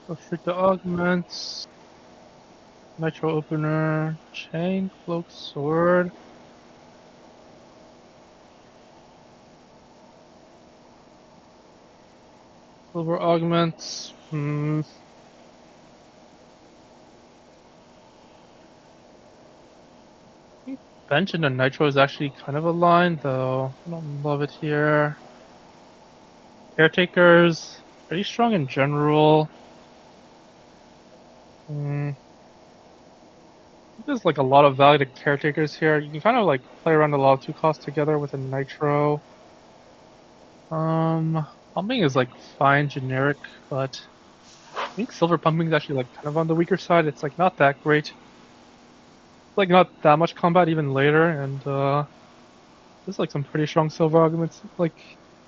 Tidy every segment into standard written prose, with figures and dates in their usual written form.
Restrict the augments. Nitro opener. Chain, cloak, sword. Silver augments. I think bench and the nitro is actually kind of aligned, though. I don't love it here. Caretakers, pretty strong in general. There's like a lot of value to caretakers here. You can kind of like play around a lot of 2 costs together with a nitro. Pumping is like fine, generic, but I think silver pumping is actually like kind of on the weaker side. It's like not that great. Like not that much combat even later, and there's like some pretty strong silver arguments. Like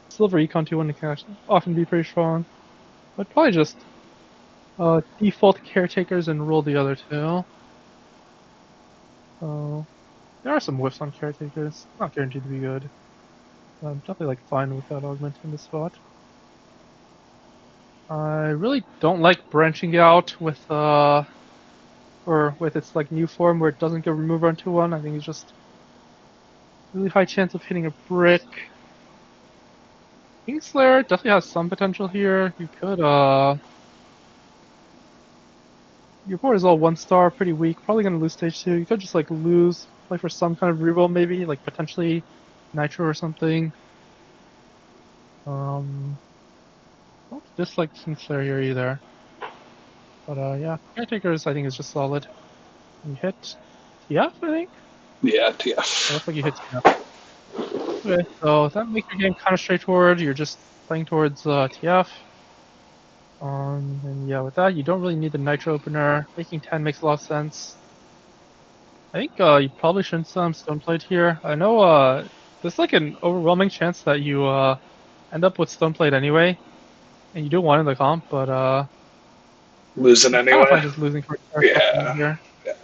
silver econ 2-1 can actually often be pretty strong. But probably just default caretakers and roll the other two. So there are some whiffs on caretakers. Not guaranteed to be good. I'm definitely like fine with that augment in this spot. I really don't like branching out with or with its like new form where it doesn't get remover on 2-1. I think it's just really high chance of hitting a brick. Kingslayer definitely has some potential here. You could your board is all 1-star, pretty weak. Probably gonna lose stage 2. You could just like lose, play for some kind of reroll maybe, like potentially Nitro or something. Don't dislike Kingslayer here either. But yeah, Caretakers I think is just solid. You hit TF, I think? Yeah, It TF. looks like you hit TF. Okay, so that makes your game kind of straightforward. You're just playing towards TF. And yeah, with that, you don't really need the Nitro opener. Making 10 makes a lot of sense. I think you probably shouldn't Stoneplate here. I know there's like an overwhelming chance that you end up with Stoneplate anyway, and you do want in the comp, but Losing it's kind of anyway. fun just losing for a character Yeah. here. Yeah.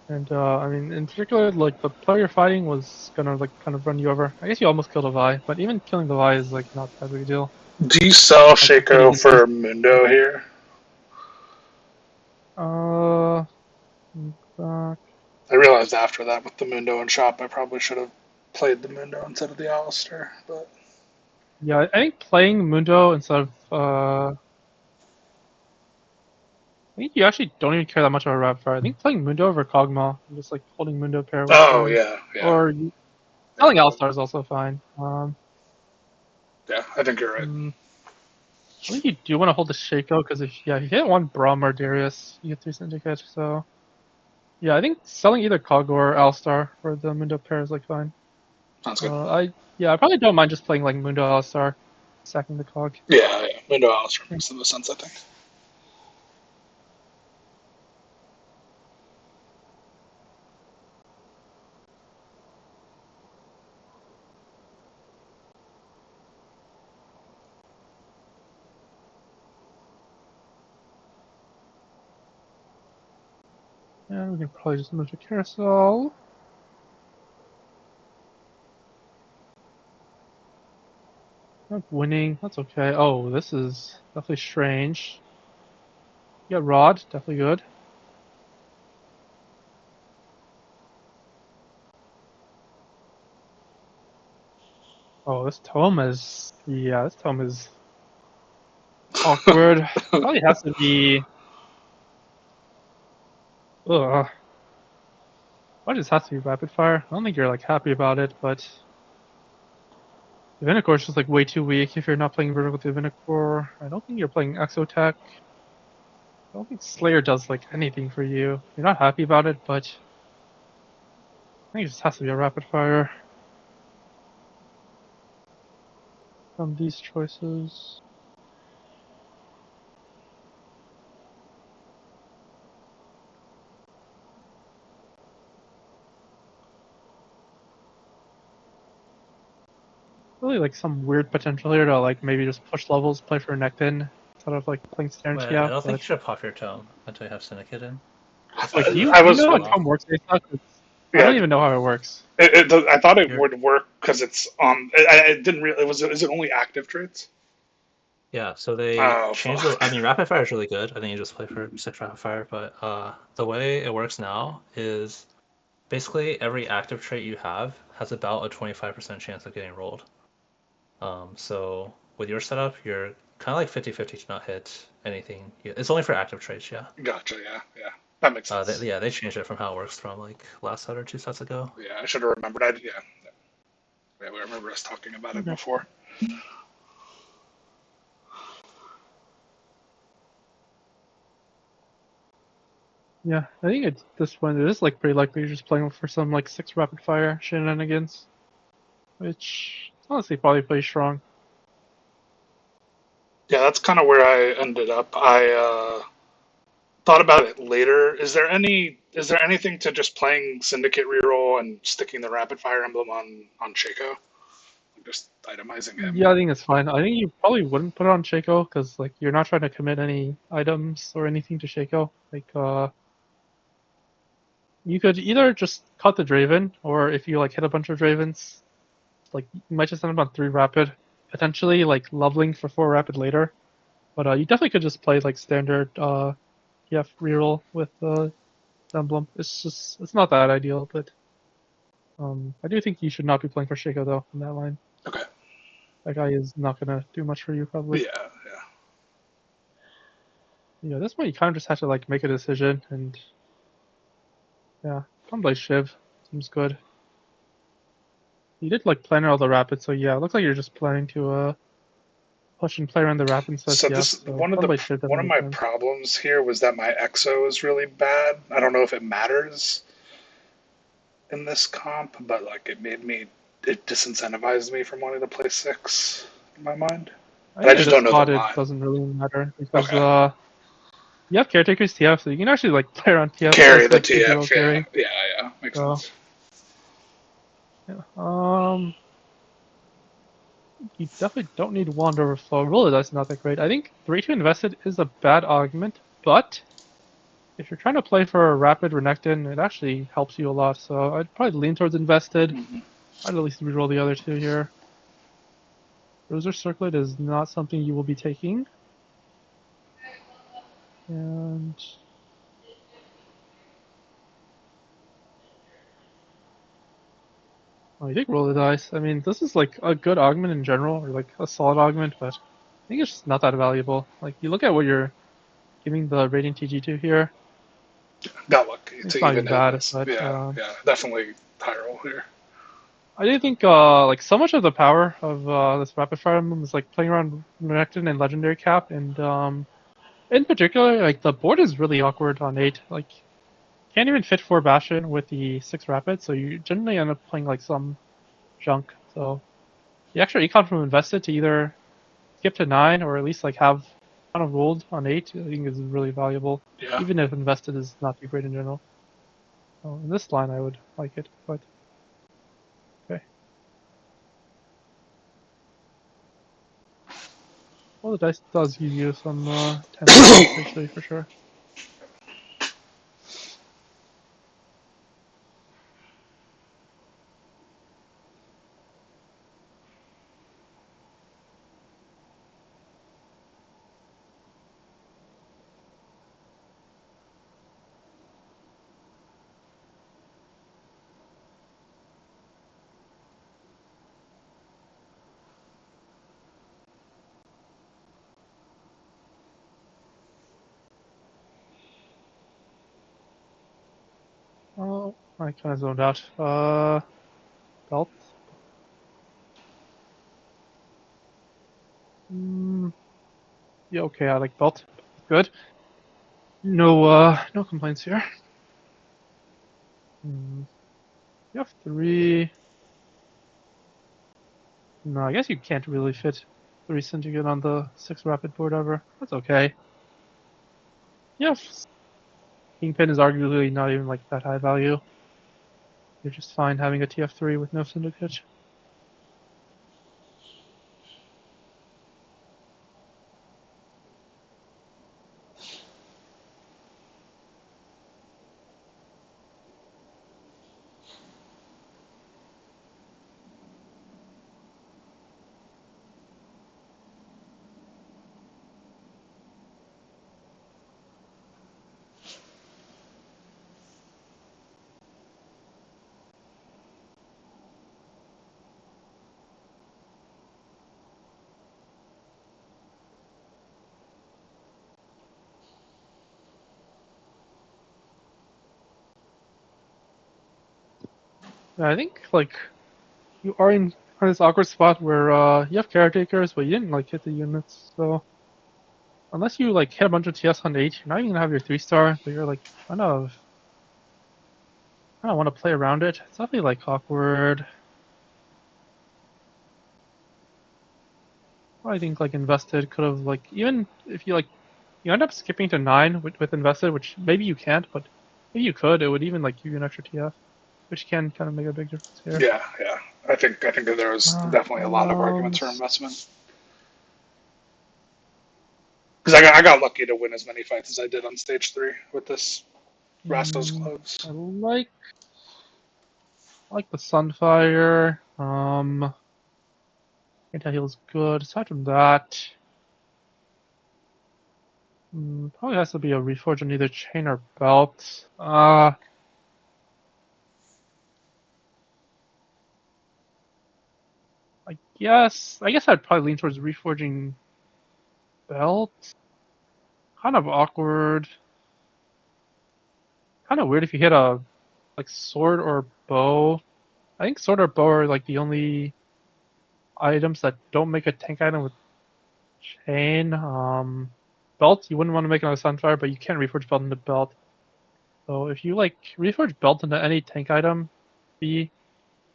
And I mean, in particular, like the player you're fighting was gonna like kind of run you over. I guess you almost killed a Vi, but even killing the Vi is like not that big a deal. Do you sell Like you could Shaco easily. for Mundo here? Uh, back. I realized after that with the Mundo and shop, I probably should have played the Mundo instead of the Alistair. But Yeah, I think playing Mundo instead of I think you actually don't even care that much about Rapid Fire. I think playing Mundo over Kog'Maw and just like holding Mundo pair was oh fine. yeah, yeah, Or yeah, selling Alistar is also fine. yeah. I think you're right. I think you do want to hold the Shaco because if you hit one Braum or Darius, you get 3 Syndicate. So yeah, I think selling either Cog or Alistar for the Mundo pair is like fine. Sounds good. I probably don't mind just playing like Mundo Alistar, sacking the Cog. Yeah, yeah. Mundo Alistair makes the most sense, I think. Yeah, we can probably just move to Carousel. Not winning, that's okay. Oh, this is definitely strange. You got Rod, definitely good. Oh, this tome is awkward. Probably has to be. Ugh. Why just has to be rapid fire? I don't think you're like happy about it, but the Vinicore is just like way too weak if you're not playing vertical with the Vinicore. I don't think you're playing Exotech. I don't think Slayer does like anything for you. You're not happy about it, but I think it just has to be a rapid fire from these choices. Really like some weird potential here to like maybe just push levels, play for Nectin instead of like playing Wait, I Staring don't think you but should pop your tome until you have Syndicate in. like Especially you with you was know Nitro how gonna. off. Tome works based on I don't Yeah, even know how it works. I thought it You're would work because it's on. It didn't really. It was. Is it only active traits? Yeah, so they Oh changed the. fuck. I mean, rapid fire is really good. I think you just play for six rapid fire, but the way it works now is basically every active trait you have has about a 25% chance of getting rolled. So with your setup, you're kind of like 50-50 to not hit anything. It's only for active traits, yeah. Gotcha. Yeah. Yeah. That makes sense. Yeah, they changed it from how it works from like last set or two sets ago. Yeah, I should have remembered. Yeah. Yeah, we remember us talking about it Okay. before. Yeah, I think at this point it is like pretty likely you're just playing for some like 6 rapid fire shenanigans, which honestly probably pretty strong. Yeah, that's kind of where I ended up. I thought about it later. Is there anything to just playing Syndicate reroll and sticking the rapid fire emblem on Shaco? Just itemizing him. Yeah, I think it's fine. I think you probably wouldn't put it on Shaco because like you're not trying to commit any items or anything to Shaco. Like you could either just cut the Draven, or if you like hit a bunch of Dravens, like you might just end up on 3 rapid, potentially like leveling for 4 rapid later. But you definitely could just play like standard TF reroll with emblem. It's not that ideal, but I do think you should not be playing for Shaco though in that line. Okay. That guy is not gonna do much for you probably. Yeah. Yeah. Yeah, at this point you kind of just have to like make a decision, and yeah, Gunblade Shiv seems good. You did like plan all the rapids, so yeah, it looks like you're just planning to push and play around the rapid says So TF. this So one of Gunblade Shiv one definitely of makes my sense. problems here was that my EXO is really bad. I don't know if it matters in this comp, but like it disincentivized me from wanting to play six in my mind. I And I think at just this don't know the spot it line. doesn't really matter because Okay. you have caretakers TF, so you can actually like play around TF Carry as the like 2-0 TF, yeah, carry. yeah, yeah. Makes So sense. yeah, you definitely don't need Wand Overflow. Roller Dice not that great. I think 3-2 Invested is a bad augment, but if you're trying to play for a rapid Renekton, it actually helps you a lot. So I'd probably lean towards Invested. Hmm. I'd at least reroll the other 2 here. Bruiser Circlet is not something you will be taking. And oh, you did roll the dice. I mean, this is like a good augment in general, or like a solid augment, but I think it's just not that valuable. Like you look at what you're giving the rating TG to here, Got lucky to it's not even even hit bad, this. but Yeah, yeah, definitely high roll here. I do think like so much of the power of this rapid fire emblem is like playing around Renekton and Legendary Cap, and in particular, like the board is really awkward on 8. Like can't even fit 4 Bastion with the 6 rapid, so you generally end up playing like some junk. So the extra econ from invested to either skip to 9 or at least like have kind of rolled on 8, I think is really valuable, Yeah. even if invested is not too great in general. So in this line, I would like it, but okay. Well, the dice does give you some tempting potentially for sure. Oh, I kind of zoned out. Belt. Mm, yeah, okay, I like belt. Good. No, no complaints here. Hmm. You have 3. No, I guess you can't really fit 3 Syndicate on the 6 rapid board ever. That's okay. Yeah, Kingpin is arguably not even like that high value. You're just fine having a TF3 with no Syndicate. Yeah, I think like you are in kind of this awkward spot where you have caretakers, but you didn't like hit the units. So unless you like hit a bunch of TS on 8, you're not even gonna have your 3-star. But you're like kind of want to play around it. It's definitely like awkward. I think like invested could have like even if you like you end up skipping to 9 with invested, which maybe you can't, but maybe you could. It would even like give you an extra TF, which can kind of make a big difference here. Yeah, yeah. I think that there was definitely a lot of arguments for investment. Because I got lucky to win as many fights as I did on stage 3 with this Rastos I close. like the Sunfire. Anti-heal's good. Aside from that, probably has to be a reforge on either chain or belt. I guess I'd probably lean towards reforging belt. Kind of awkward. Kind of weird if you hit a like sword or bow. I think sword or bow are like the only items that don't make a tank item with chain. Belt you wouldn't want to make another Sunfire, but you can't reforge belt into belt. So if you like reforge belt into any tank item, be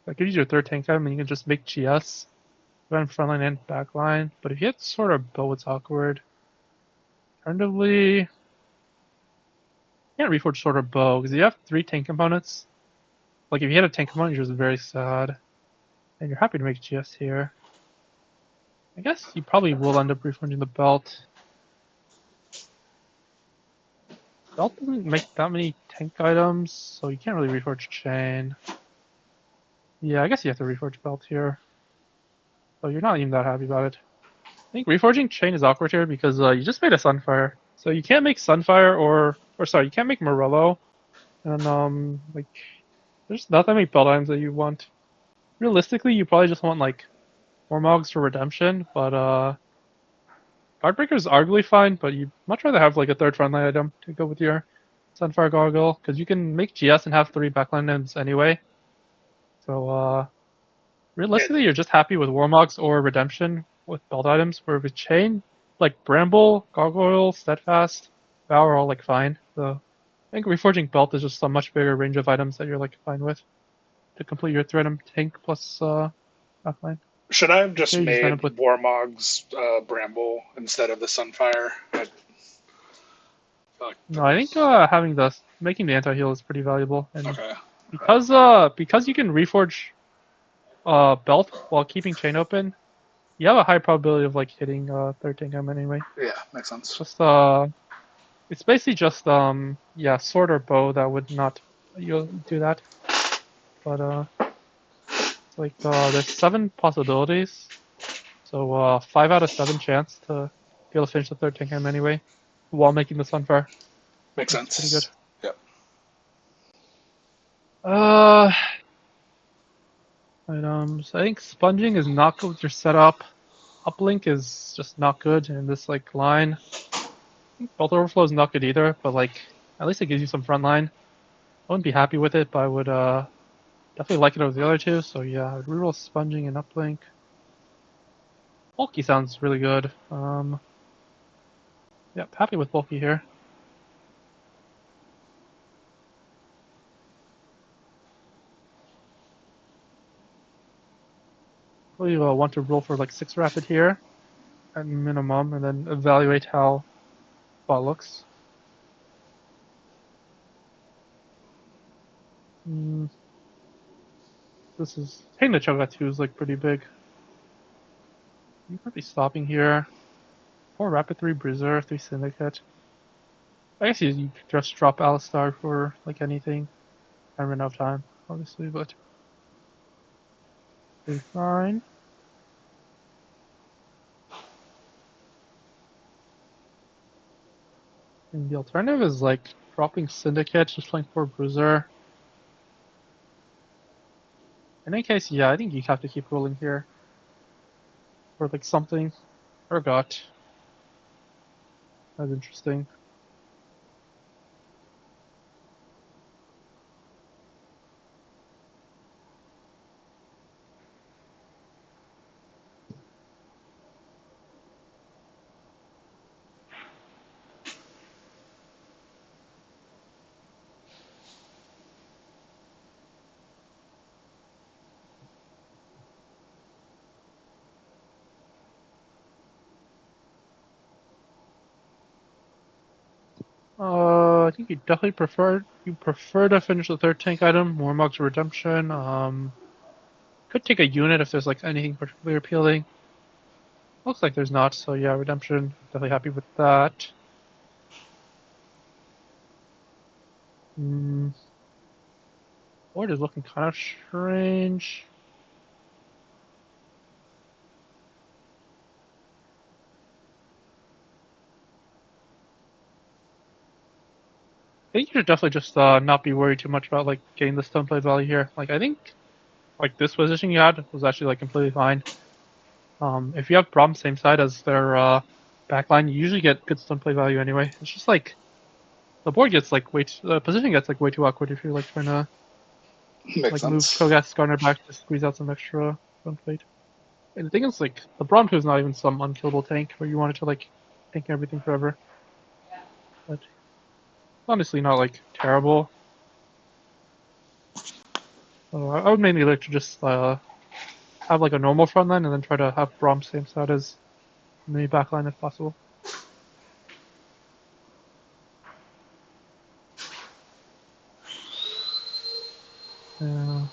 like use your third tank item and you can just make GS. Run frontline and backline. But if you hit sword or bow, it's awkward. Alternatively, you can't reforge sword or bow because you have 3 tank components. Like if you hit a tank component, you're just very sad. And you're happy to make GS here. I guess you probably will end up reforging the belt. Belt doesn't make that many tank items, so you can't really reforge chain. Yeah, I guess you have to reforge belt here. So you're not even that happy about it. I think reforging chain is awkward here because you just made a Sunfire. So you can't make Sunfire or sorry, you can't make Morello. And like there's not that many belt items that you want. Realistically, you probably just want like more Mogs for redemption, but Guardbreaker is arguably fine, but you'd much rather have like a third frontline item to go with your Sunfire Goggle, because you can make GS and have 3 backline items anyway. So Yeah, realistically, you're just happy with Warmogs or redemption with belt items, where with chain, like Bramble, Gargoyle, Steadfast, Vow are all like fine. So I think reforging belt is just a much bigger range of items that you're like fine with to complete your threat tank plus backline. should I have Like just here you just end made up with Warmog's Bramble instead of the Sunfire? I feel like no. that I think was having the making the anti heal is pretty valuable, and okay. because you can reforge belt while keeping chain open, you have a high probability of like hitting third tank anyway. Yeah, makes It's sense. just it's basically just yeah, sword or bow that would not you'll do that, but it's like there's 7 possibilities, so 5 out of 7 chance to be able to finish the third tank anyway while making the Sunfire. Makes That's pretty good. sense. Yep. Uh, items. I think sponging is not good with your setup. Uplink is just not good in this like line. I think Bolt Overflow is not good either, but like at least it gives you some front line. I wouldn't be happy with it, but I would definitely like it over the other two. So yeah, I would reroll sponging and uplink. Bulky sounds really good. Yeah, happy with bulky here. Probably want to roll for like 6 rapid here at minimum, and then evaluate how bot looks. Mm, this is taking the Cho'Gath 2 is like pretty big. You're probably stopping here. 4 rapid, 3 bruiser, 3 syndicate. I guess you just drop Alistar for like anything. I run out of time, obviously, but pretty fine. And the alternative is like dropping Syndicate, just playing 4 bruiser. In any case, yeah, I think you have to keep rolling here. Or like something. Forgot. That's interesting. I think you definitely prefer to finish the third tank item, more mugs redemption. Could take a unit if there's like anything particularly appealing. Looks like there's not, so yeah, redemption. Definitely happy with that. Board is looking kind of strange. I think you should definitely just not be worried too much about like getting the stone play value here. Like I think like this position you had was actually like completely fine. If you have problems same side as their backline, you usually get good stone play value anyway. It's just like the board gets like the position gets like way too awkward if you're like trying to Makes like move sense. Cho'Gath Garner back to squeeze out some extra stone plate. And the thing is like the Bronto is not even some unkillable tank where you want it to like tank everything forever. But honestly not like terrible. I would mainly like to just have like a normal front line and then try to have Braum same side as mini backline if possible. Yeah.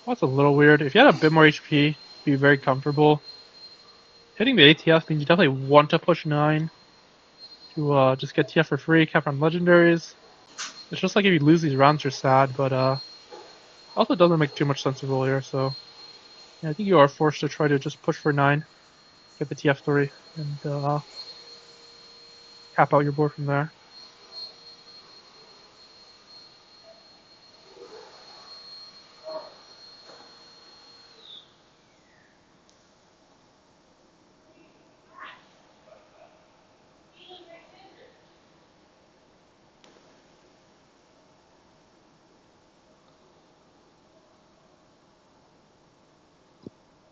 That's a little weird. If you had a bit more HP, be very comfortable. Hitting the ATF means you definitely want to push 9 to just get TF for free, cap on legendaries. It's just like if you lose these rounds, you're sad, but also doesn't make too much sense to roll here, so yeah, I think you are forced to try to just push for 9, get the TF3, and cap out your board from there.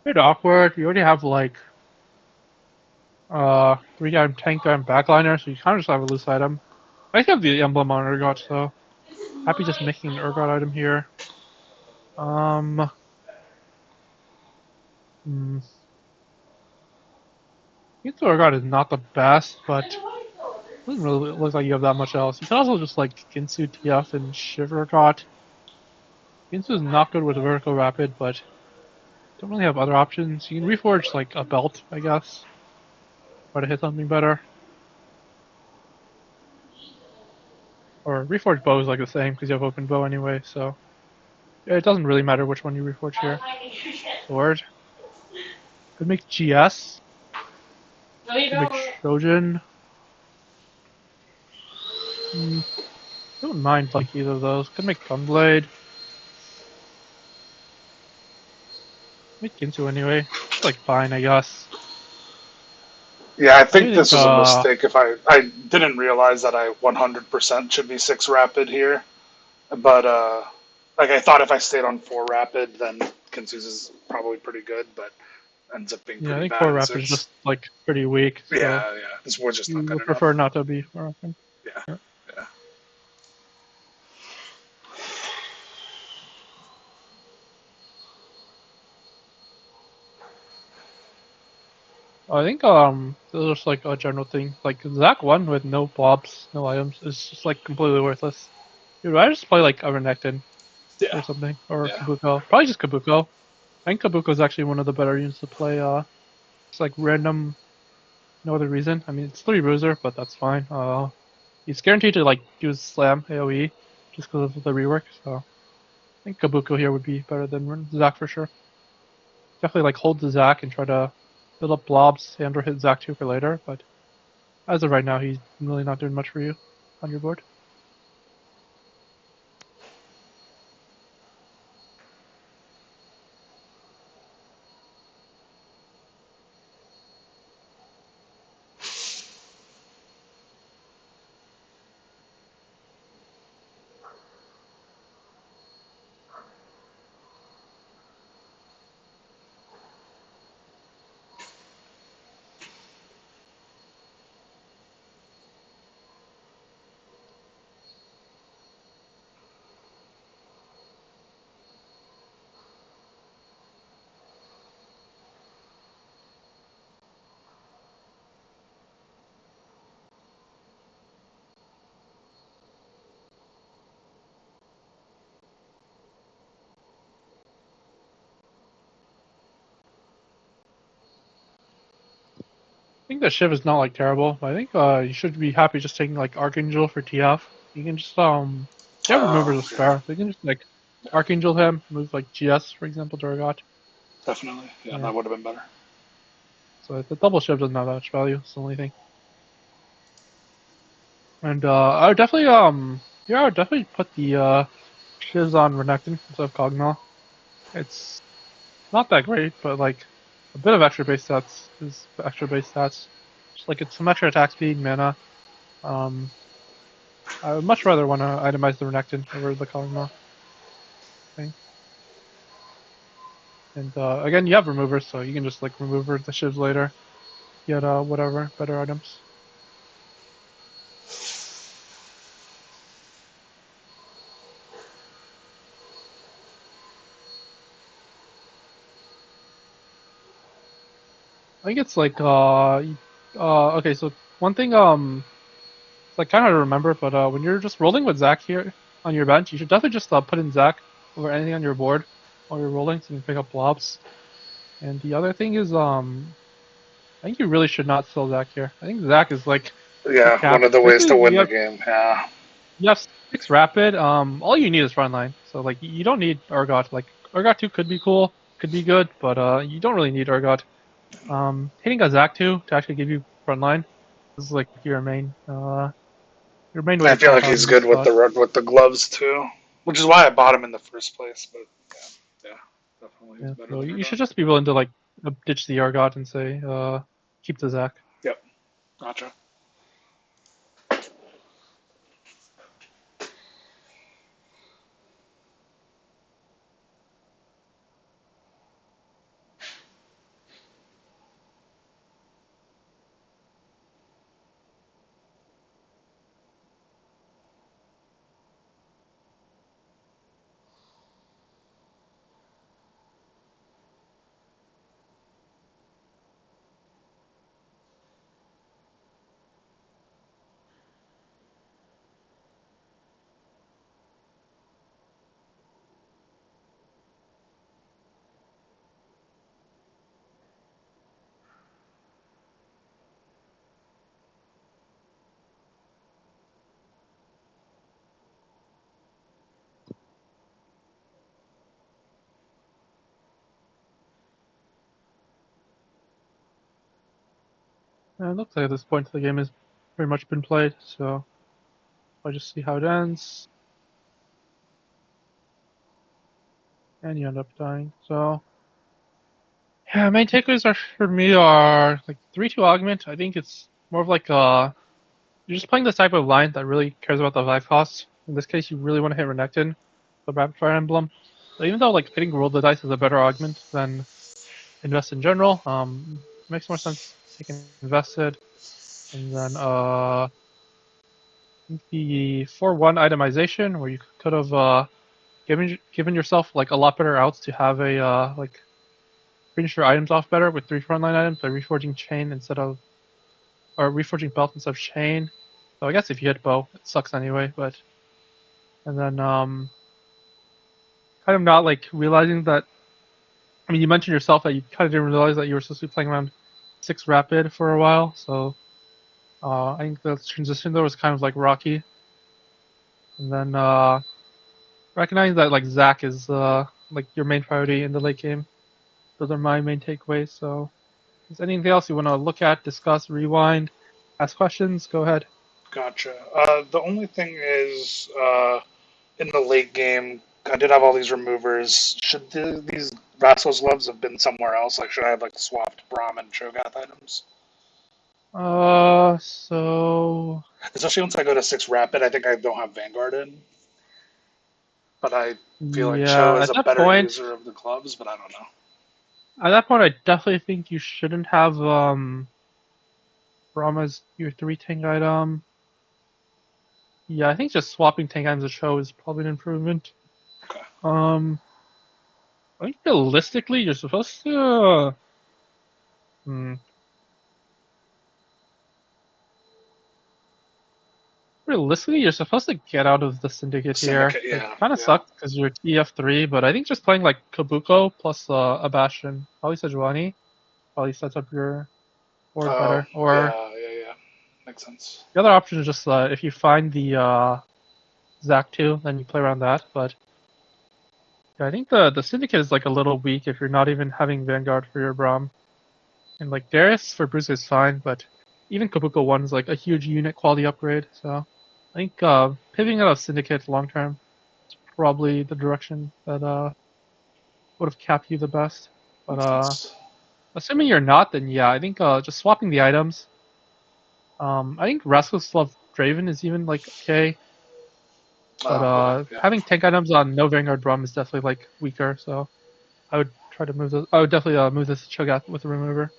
Bit awkward. You already have like 3-item tank and backliner, so you kind of just have a loose item. I have the emblem on Urgot, so happy just making an Urgot item here. Um, hmm. Ginsu Urgot is not the best, but doesn't really look like you have that much else. You can also just like Ginsu TF and Shiver Urgot. Ginsu is not good with vertical rapid, but don't really have other options. You can reforge like a belt, I guess. Try to hit something better. Or reforge bow is like the same because you have open bow anyway, so yeah, it doesn't really matter which one you reforge here. Sword. Could make GS. Could make Trojan. Don't mind like either of those. Could make Gunblade. Make Ginsu anyway. It's like fine, I guess. Yeah, I What do think you think? this was a mistake. If I didn't realize that I 100% should be 6 rapid here, but like I thought if I stayed on 4 rapid, then Kinsu's is probably pretty good, but ends up being Yeah, I pretty think bad 4 in Rapid is 6. just like pretty weak, so Yeah, yeah, this board's just not you good would prefer enough. not to be 4 Rapid. Yeah, Yeah. yeah. I think this is just like a general thing. Like Zac 1 with no blobs, no items is just like completely worthless. Dude, I just play like a Renekton Yeah, or something. Or yeah. Kabuko. Probably just Kabuko. I think Kabuko is actually one of the better units to play. It's like random, no other reason. I mean, it's 3 bruiser, but that's fine. He's guaranteed to like use slam AoE just because of the rework. So I think Kabuko here would be better than Zac for sure. Definitely like hold the Zac and try to build up blobs and or hit Zac 2 for later. But as of right now, he's really not doing much for you on your board. think the Shiv is not like terrible, but I think you should be happy just taking like Archangel for TF. You can just you have removers to Yeah, spare. So you can just like Archangel him, move like GS for example to Urgot. definitely. Yeah, Yeah. that would have been better. So the double Shiv doesn't have that much value. It's the only thing. And I would definitely put the Shivs on Renekton instead of Kog'Maw. It's not that great, but like a bit of extra base stats is extra base stats. Just like it's some extra attack speed, mana. Um, I would much rather want to itemize the Renekton over the Kog'Maw thing. And again, you have removers, so you can just like remove the shivs later. Get whatever better items. I think it's like okay. So one thing it's like kind of to remember, but when you're just rolling with Zac here on your bench, you should definitely just put in Zac over anything on your board while you're rolling, so you can pick up blobs. And the other thing is I think you really should not sell Zac here. I think Zac is like the Yeah, one cap. of the ways to Basically, win the game. Yeah. you have 6 rapid. All you need is frontline. So like you don't need Urgot. Like Urgot 2 could be cool, could be good, but you don't really need Urgot. Hitting a Zac 2 to actually give you frontline is like your main way I to feel like camp out he's in this good with spot. the gloves too, which is why I bought him in the first place. But yeah, definitely he's Yeah. better So than you Urgot. should just be willing to like ditch the Urgot and say keep the Zac. Yep, gotcha. And it looks like at this point the game has pretty much been played. So I'll just see how it ends, and you end up dying. So. Yeah, main takeaways are for me are like 3-2 augment. I think it's more of like you're just playing this type of line that really cares about the life cost. In this case, you really want to hit Renekton, the Rapid Fire Emblem. But even though like hitting Roll the Dice is a better augment than Invest in general, it makes more sense taking Invested. And then I think the 4-1 itemization where you could have given yourself like a lot better outs to have a like finish your items off better with 3 frontline items by reforging chain instead of or reforging belt instead of chain. So I guess if you hit bow, it sucks anyway. But and then kind of not like realizing that. I mean, you mentioned yourself that you kind of didn't realize that you were supposed to be playing around 6 rapid for a while. So I think the transition there was kind of like rocky. And then recognizing that like Zac is like your main priority in the late game. Those are my main takeaways. So is there anything else you want to look at, discuss, rewind, ask questions? Go ahead. Gotcha. The only thing is, in the late game, I did have all these removers. Should these Rascal's gloves have been somewhere else? Like, should I have like swapped Braum and Cho'Gath items? So Especially once I go to 6 rapid, I think I don't have Vanguard in. But I feel like Cho yeah, is a better user of the gloves, but I don't know. at that point, I definitely think you shouldn't have Braum as your 3 tank item. Yeah, I think just swapping tank items to show is probably an improvement. Okay. I think realistically, you're supposed to. Hmm, realistically, you're supposed to get out of the syndicate here. Syndicate, It yeah, kind of yeah. sucks because you're TF3, but I think just playing like Kabuko plus a Bastion, probably Sejuani, probably sets up your or Oh, better. Or yeah. Makes sense. the other option is just if you find the Zac 2, then you play around that. But yeah, I think the Syndicate is like a little weak if you're not even having Vanguard for your Braum. And like Darius for Bruce is fine, but even Kabuko 1 is like a huge unit quality upgrade. So I think pivoting out of Syndicate long term is probably the direction that would have capped you the best. But Makes sense. assuming you're not, then yeah, I think just swapping the items. I think Rascal's Love Draven is even like okay, but Okay, yeah. having tank items on no Vanguard Braum is definitely like weaker. So I would try to move this. I would definitely move this to Cho'Gath with a remover.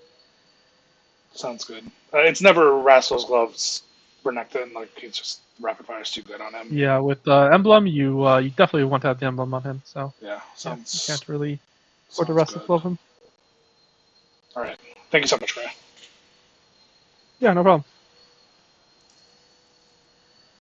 Sounds good. It's never Rascal's Gloves Renekton. Like, it's just Rapid Fire's too good on him. Yeah, with the emblem, you definitely want to have the emblem on him. So Yeah, yeah, you sounds can't really afford the sounds rest of good. him. All right. Thank you so much, Ray. Yeah, no problem.